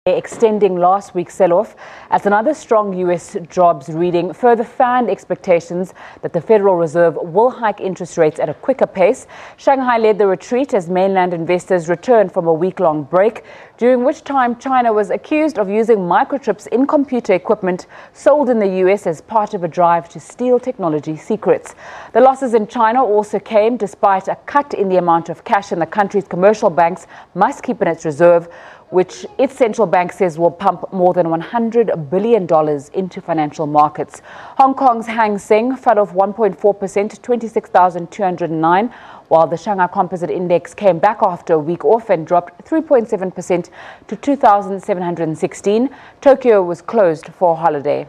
Extending last week's sell-off as another strong U.S. jobs reading further fanned expectations that the Federal Reserve will hike interest rates at a quicker pace. Shanghai led the retreat as mainland investors returned from a week-long break, during which time China was accused of using microchips in computer equipment sold in the U.S. as part of a drive to steal technology secrets. The losses in China also came despite a cut in the amount of cash in the country's commercial banks must keep in its reserve, which its central bank says will pump more than $100 billion into financial markets. Hong Kong's Hang Seng fell off 1.4% to 26,209, while the Shanghai Composite Index came back after a week off and dropped 3.7% to 2,716. Tokyo was closed for a holiday.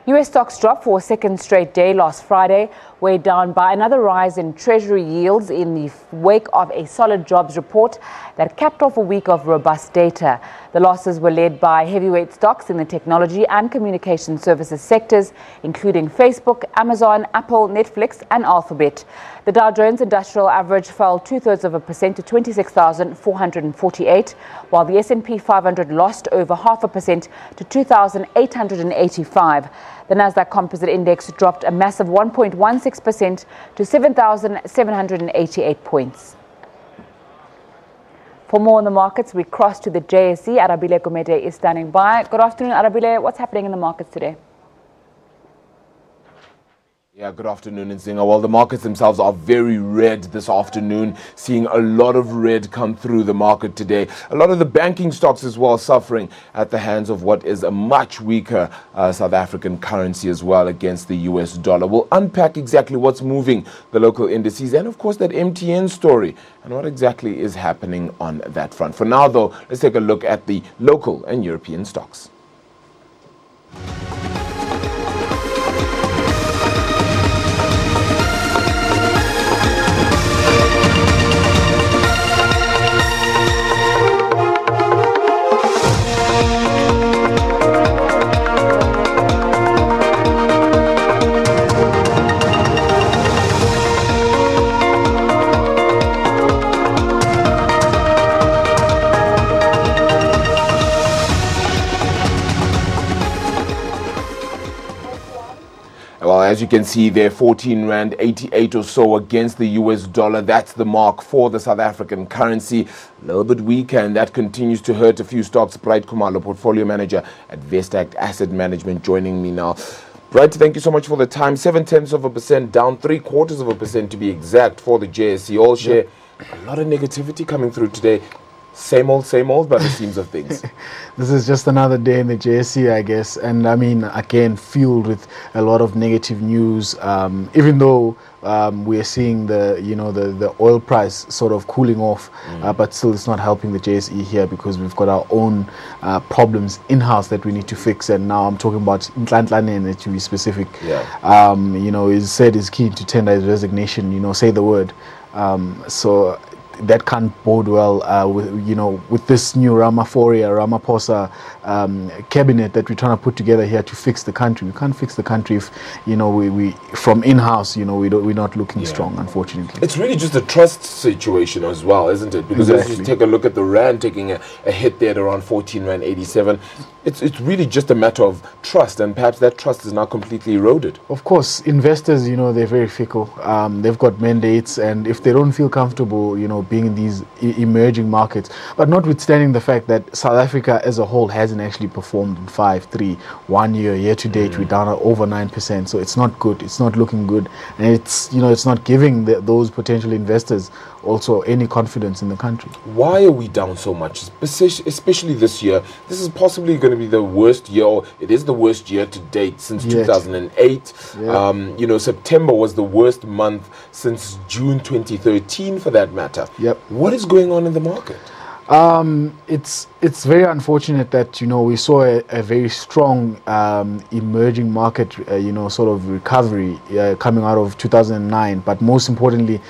U.S. stocks dropped for a second straight day last Friday, weighed down by another rise in Treasury yields in the wake of a solid jobs report that capped off a week of robust data. The losses were led by heavyweight stocks in the technology and communication services sectors, including Facebook, Amazon, Apple, Netflix, and Alphabet. The Dow Jones Industrial Average fell 0.2% to 26,448, while the S&P 500 lost over 0.5% to 2,885. The Nasdaq Composite Index dropped a massive 1.16% to 7,788 points. For more on the markets, we cross to the JSE. Arabile Gumede is standing by. Good afternoon, Arabile. What's happening in the markets today? Yeah, good afternoon, Nzinga. Well, the markets themselves are very red this afternoon, seeing a lot of red come through the market today. A lot of the banking stocks as well suffering at the hands of what is a much weaker South African currency as well against the US dollar. We'll unpack exactly what's moving the local indices and, of course, that MTN story and what exactly is happening on that front. For now, though, let's take a look at the local and European stocks. Well, as you can see there, 14 Rand 88 or so against the US dollar. That's the mark for the South African currency. A little bit weaker, and that continues to hurt a few stocks. Bright Khumalo, portfolio manager at Vestact Asset Management, joining me now. Bright, thank you so much for the time. 0.7%, down 0.75% to be exact for the JSE All Share. A lot of negativity coming through today. Same old, by the seams of things. This is just another day in the JSE, I guess. And I mean, again, fueled with a lot of negative news. Even though we are seeing the oil price sort of cooling off, but still it's not helping the JSE here because we've got our own problems in-house that we need to fix. And now I'm talking about Nhlanhla, to be specific. Yeah. He said he's keen to tender his resignation, say the word. So that can't bode well with this new Ramaphosa cabinet that we're trying to put together here to fix the country. We can't fix the country if we from in-house we're not looking strong, unfortunately. It's really just a trust situation as well, isn't it? Because exactly. As you take a look at the rand taking a hit there at around 14 Rand 87, it's really just a matter of trust, and perhaps that trust is now completely eroded. Of course, investors, they're very fickle. They've got mandates, and if they don't feel comfortable, being in these emerging markets, but notwithstanding the fact that South Africa as a whole hasn't actually performed in 5-3 1 year to date, we're down over 9%, so it's not good, it's not looking good, and it's not giving those potential investors also any confidence in the country. Why are we down so much, especially this year? This is possibly going to be the worst year, or it is the worst year to date since 2008. Yeah. September was the worst month since June 2013 for that matter. Yep. What is going on in the market? It's very unfortunate that we saw a very strong emerging market sort of recovery coming out of 2009, but most importantly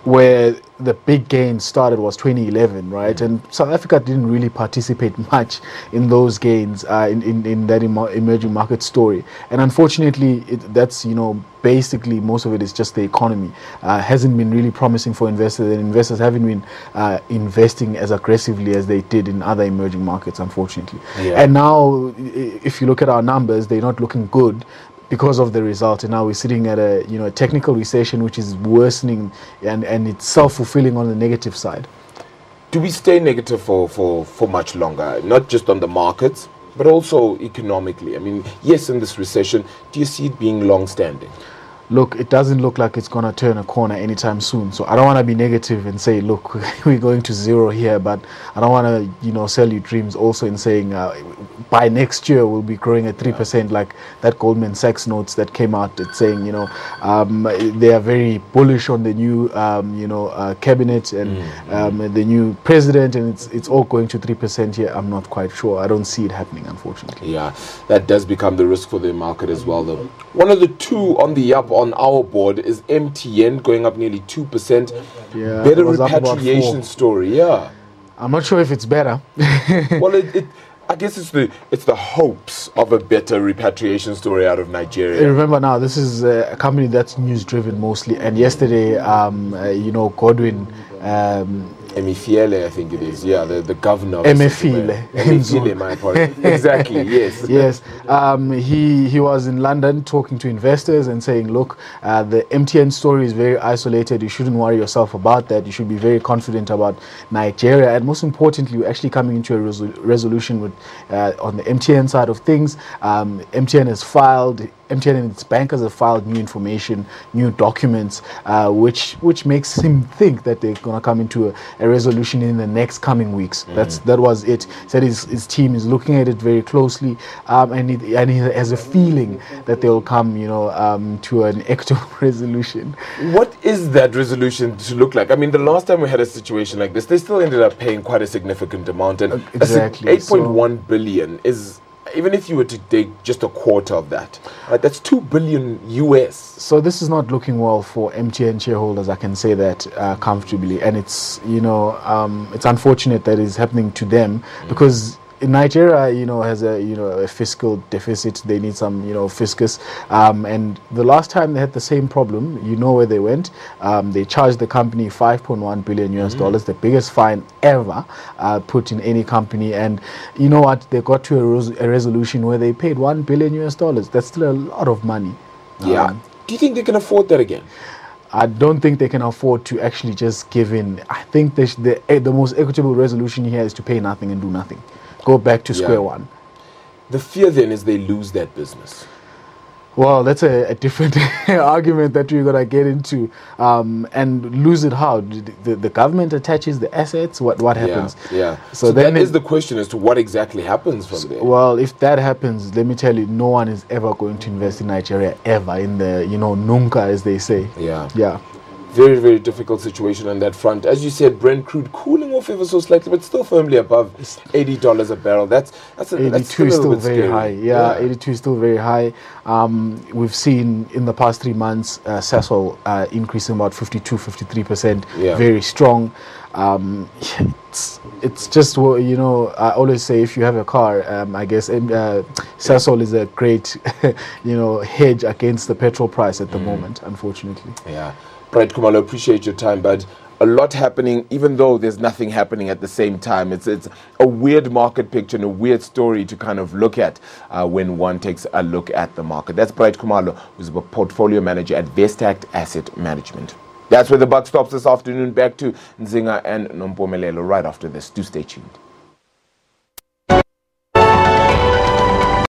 where the big gains started was 2011, right? And South Africa didn't really participate much in those gains, in that emerging market story. And unfortunately, that's, you know, basically most of it is just the economy. Hasn't been really promising for investors, and investors haven't been investing as aggressively as they did in other emerging markets, unfortunately. Yeah. And now, if you look at our numbers, they're not looking good because of the result, and now we're sitting at a, you know, a technical recession which is worsening, and it's self-fulfilling on the negative side. Do we stay negative for much longer, not just on the markets, but also economically? I mean, yes, in this recession, do you see it being long-standing? Look, it doesn't look like it's going to turn a corner anytime soon. So I don't want to be negative and say, look, we're going to zero here, but I don't want to, you know, sell you dreams also in saying by next year we'll be growing at 3%, like that Goldman Sachs notes that came out that's saying, you know, they are very bullish on the new, you know, cabinet and the new president, and it's all going to 3% here. I'm not quite sure. I don't see it happening, unfortunately. Yeah, that does become the risk for the market as well, though. One of the two on the up on our board is MTN, going up nearly 2%. Yeah, better repatriation story. Yeah, I'm not sure if it's better. Well, I guess it's the hopes of a better repatriation story out of Nigeria. Remember now, this is a company that's news driven mostly, and yesterday, you know, Godwin. Emefiele, I think it is. Yeah, the governor. Of Emefiele, my apologies. Exactly. Yes. Yes. He was in London talking to investors and saying, look, the MTN story is very isolated. You shouldn't worry yourself about that. You should be very confident about Nigeria, and most importantly, we're actually coming into a resolution with on the MTN side of things. MTN and its bankers have filed new information, new documents, which makes him think that they're going to come into a resolution in the next coming weeks. That was it. Said his team is looking at it very closely, and he has a feeling that they'll come, you know, to an equitable resolution. What is that resolution to look like? I mean, the last time we had a situation like this, they still ended up paying quite a significant amount, and exactly 8.1 billion is. Even if you were to take just a quarter of that, that's $2 billion US. So this is not looking well for MTN shareholders, I can say that comfortably. And it's, you know, it's unfortunate that it's happening to them, because Nigeria, you know, has a fiscal deficit. They need some, you know, fiscus. And the last time they had the same problem, you know where they went. They charged the company $5.1 billion US, the biggest fine ever put in any company. And you know what? They got to a resolution where they paid $1 billion US. That's still a lot of money. Yeah. Do you think they can afford that again? I don't think they can afford to actually just give in. I think the most equitable resolution here is to pay nothing and do nothing. Go back to square one. The fear then is they lose that business. Well, that's a different argument that we're going to get into. And lose it how? The government attaches the assets? What happens? Yeah. So then that is the question as to what exactly happens from there. Well, if that happens, let me tell you, no one is ever going to invest in Nigeria, ever, in the, you know, nunca, as they say. Yeah. Very, very difficult situation on that front. As you said, Brent crude cooling off ever so slightly, but still firmly above $80 a barrel. That's 82 is still very high. Yeah, 82 is still very high. We've seen in the past 3 months, Sasol increasing about 52-53%. Very strong. It's just, you know, I always say, if you have a car, I guess Sasol is a great, you know, hedge against the petrol price at the moment, unfortunately. Yeah. Bright Khumalo, appreciate your time, but a lot happening, even though there's nothing happening at the same time. It's a weird market picture and a weird story to kind of look at when one takes a look at the market. That's Bright Khumalo, who's a portfolio manager at Vestact Asset Management. That's where the buck stops this afternoon. Back to Nzinga and Nompumelelo right after this. Do stay tuned.